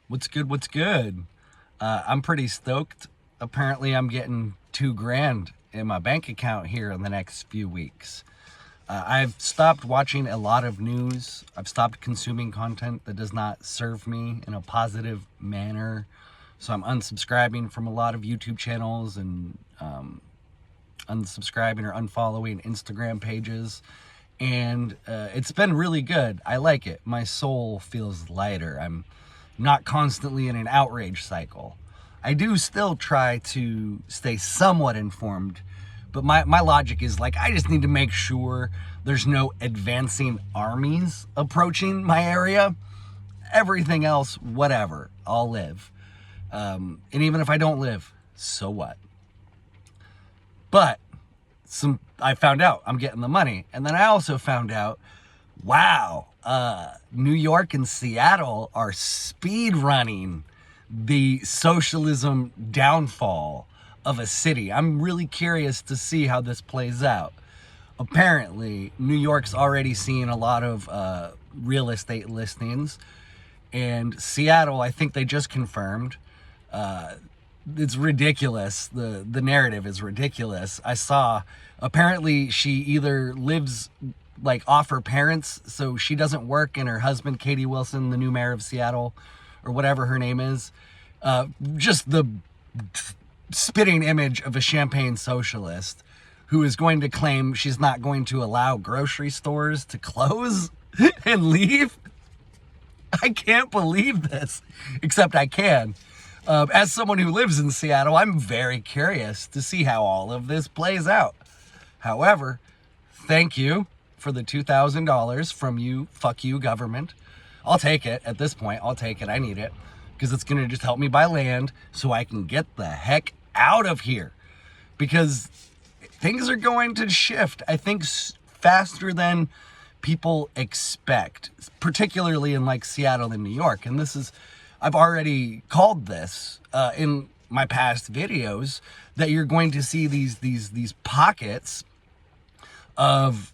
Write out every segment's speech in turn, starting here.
What's good? What's good? I'm pretty stoked. Apparently, I'm getting $2,000 in my bank account here in the next few weeks. I've stopped watching a lot of news. I've stopped consuming content that does not serve me in a positive manner. So I'm unsubscribing from a lot of YouTube channels and unsubscribing or unfollowing Instagram pages. And it's been really good. I like it. My soul feels lighter. I'm not constantly in an outrage cycle. I do still try to stay somewhat informed, but my logic is like, I just need to make sure there's no advancing armies approaching my area. Everything else, whatever, I'll live. And even if I don't live, so what? But I found out I'm getting the money. And then I also found out, wow, New York and Seattle are speed running the socialism downfall of a city. I'm really curious to see how this plays out. Apparently, New York's already seeing a lot of real estate listings, and Seattle, I think they just confirmed. It's ridiculous. The narrative is ridiculous. I saw, apparently she either lives like off her parents, so she doesn't work, and her husband, Katie Wilson, the new mayor of Seattle, or whatever her name is, just the spitting image of a champagne socialist who is going to claim she's not going to allow grocery stores to close and leave. I can't believe this, except I can. As someone who lives in Seattle, I'm very curious to see how all of this plays out. However, thank you for the $2,000 from you, fuck you, government. I'll take it at this point. I'll take it. I need it because it's going to just help me buy land so I can get the heck out of here, because things are going to shift, I think, faster than people expect, particularly in like Seattle and New York. And this is, I've already called this in my past videos, that you're going to see these pockets of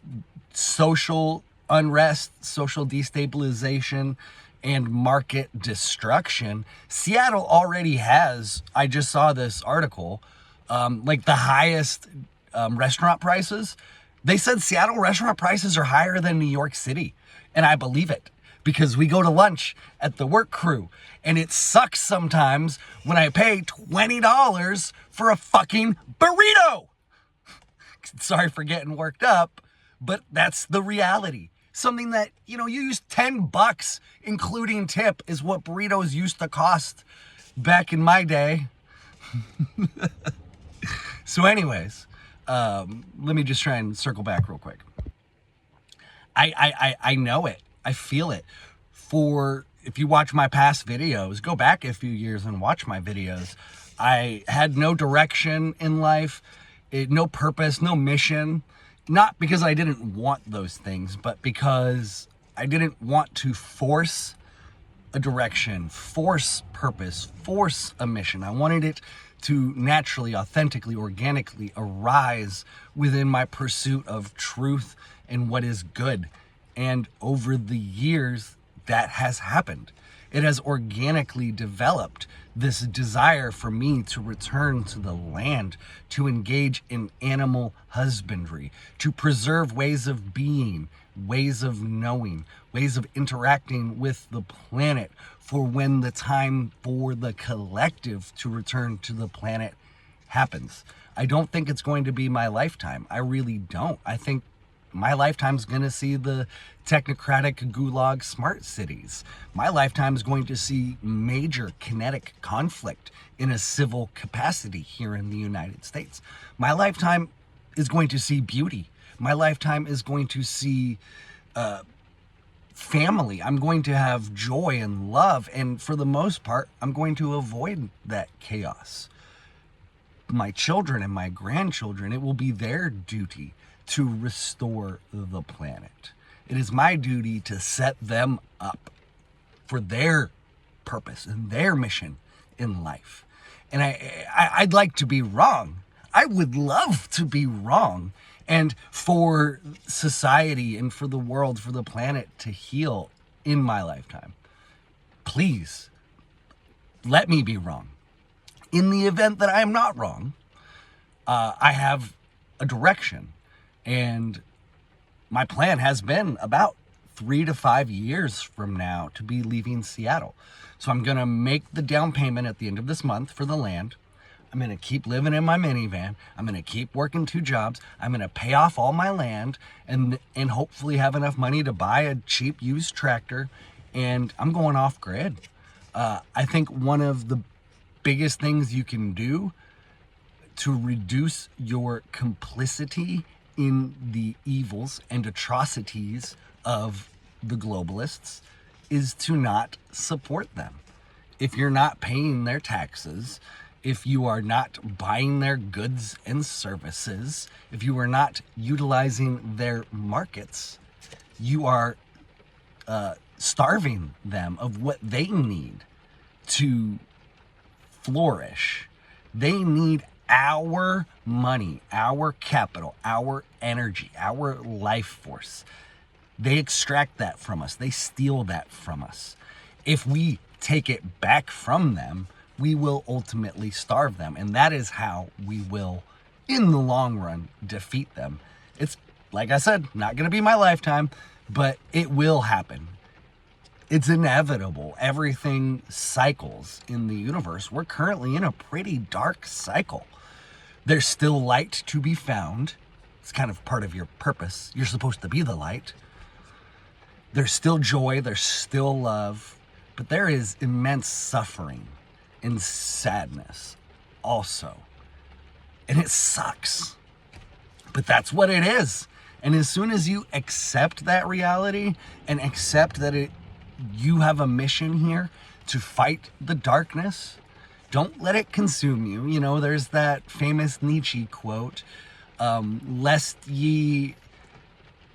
social unrest, social destabilization, and market destruction. Seattle already has, I just saw this article, like the highest restaurant prices. They said Seattle restaurant prices are higher than New York City. And I believe it, because we go to lunch at the work crew, and it sucks sometimes when I pay $20 for a fucking burrito. Sorry for getting worked up, but that's the reality. Something that, you use $10, including tip, is what burritos used to cost back in my day. So anyways, let me just try and circle back real quick. I know it. I feel it. If you watch my past videos, go back a few years and watch my videos. I had no direction in life, no purpose, no mission. Not because I didn't want those things, but because I didn't want to force a direction, force purpose, force a mission. I wanted it to naturally, authentically, organically arise within my pursuit of truth and what is good. And over the years, that has happened. It has organically developed this desire for me to return to the land, to engage in animal husbandry, to preserve ways of being, ways of knowing, ways of interacting with the planet, for when the time for the collective to return to the planet happens. I don't think it's going to be my lifetime. I really don't. I think my lifetime's going to see the technocratic gulag smart cities. My lifetime is going to see major kinetic conflict in a civil capacity here in the United States. My lifetime is going to see beauty. My lifetime is going to see family. I'm going to have joy and love. And for the most part, I'm going to avoid that chaos. My children and my grandchildren, it will be their duty to restore the planet. It is my duty to set them up for their purpose and their mission in life. And I'd like to be wrong. I would love to be wrong. And for society and for the world, for the planet to heal in my lifetime. Please, let me be wrong. In the event that I am not wrong, I have a direction. And my plan has been about 3 to 5 years from now to be leaving Seattle. So I'm going to make the down payment at the end of this month for the land. I'm going to keep living in my minivan. I'm going to keep working 2 jobs. I'm going to pay off all my land and hopefully have enough money to buy a cheap used tractor. And I'm going off grid. I think one of the biggest things you can do to reduce your complicity in the evils and atrocities of the globalists is to not support them. If you're not paying their taxes, if you are not buying their goods and services, if you are not utilizing their markets, you are starving them of what they need to flourish. They need our money, our capital, our energy, our life force. They extract that from us. They steal that from us. If we take it back from them, we will ultimately starve them. And that is how we will, in the long run, defeat them. It's, like I said, not going to be my lifetime, but it will happen. It's inevitable. Everything cycles in the universe. We're currently in a pretty dark cycle. There's still light to be found. It's kind of part of your purpose. You're supposed to be the light. There's still joy. There's still love. But there is immense suffering and sadness also. And it sucks. But that's what it is. And as soon as you accept that reality and accept that you have a mission here to fight the darkness, don't let it consume you. You know, there's that famous Nietzsche quote, lest ye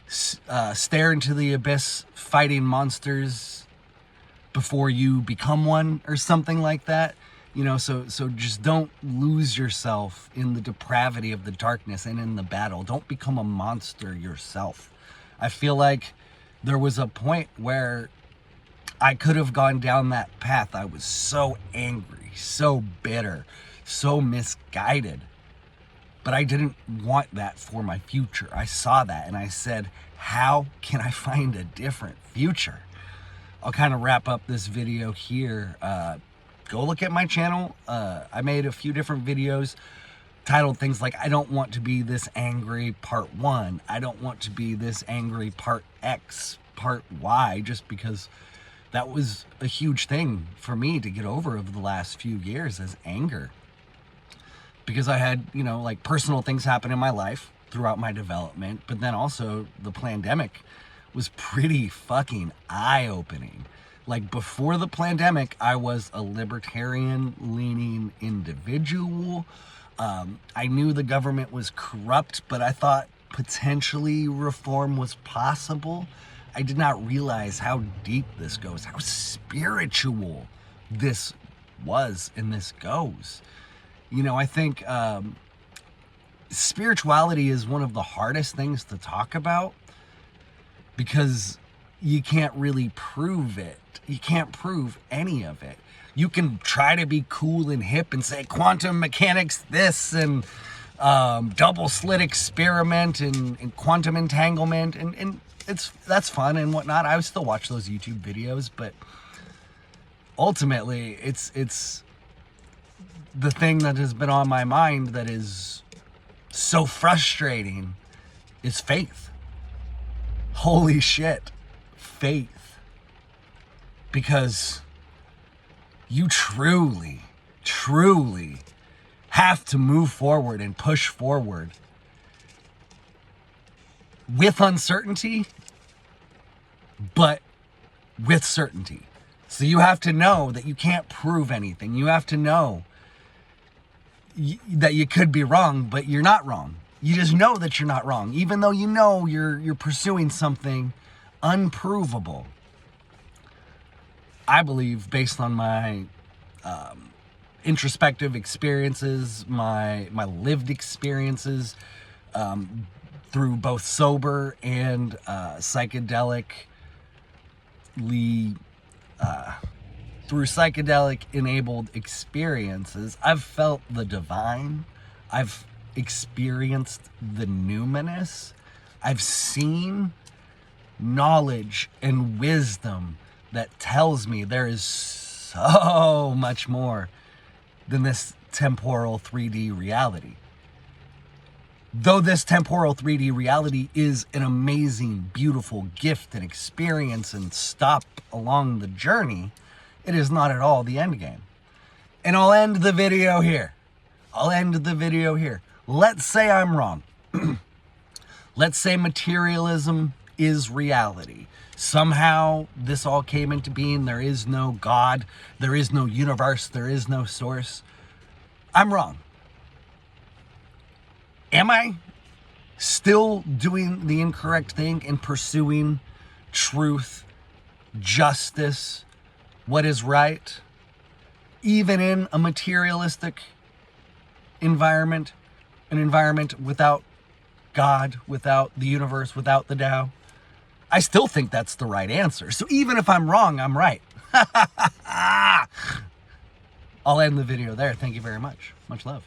stare into the abyss fighting monsters before you become one, or something like that. You know, so just don't lose yourself in the depravity of the darkness and in the battle. Don't become a monster yourself. I feel like there was a point where I could have gone down that path. I was so angry, so bitter, so misguided. But I didn't want that for my future. I saw that and I said, how can I find a different future? I'll kind of wrap up this video here. Go look at my channel. I made a few different videos titled things like, I don't want to be this angry part 1. I don't want to be this angry part X, part Y, just because that was a huge thing for me to get over the last few years, as anger. Because I had, you know, like personal things happen in my life throughout my development, but then also the pandemic was pretty fucking eye-opening. Like before the pandemic, I was a libertarian-leaning individual. I knew the government was corrupt, but I thought potentially reform was possible. I did not realize how deep this goes, how spiritual this was and this goes. You know, I think spirituality is one of the hardest things to talk about because you can't really prove it. You can't prove any of it. You can try to be cool and hip and say quantum mechanics this and double slit experiment and quantum entanglement and that's fun and whatnot. I would still watch those YouTube videos, but ultimately it's the thing that has been on my mind that is so frustrating is faith. Holy shit, faith. Because you truly have to move forward and push forward with uncertainty, but with certainty. So you have to know that you can't prove anything. You have to know that you could be wrong, but you're not wrong. You just know that you're not wrong, even though you know you're pursuing something unprovable. I believe, based on my introspective experiences, my lived experiences, through both sober and psychedelically through psychedelic enabled experiences, I've felt the divine. I've experienced the numinous. I've seen knowledge and wisdom that tells me there is so much more than this temporal 3D reality. Though this temporal 3D reality is an amazing, beautiful gift and experience and stop along the journey, it is not at all the end game. And I'll end the video here. Let's say I'm wrong. Let's say materialism is reality. Somehow this all came into being. There is no God. There is no universe. There is no source. I'm wrong. Am I still doing the incorrect thing in pursuing truth, justice, what is right, even in a materialistic environment, an environment without God, without the universe, without the Tao? I still think that's the right answer. So even if I'm wrong, I'm right. I'll end the video there. Thank you very much. Much love.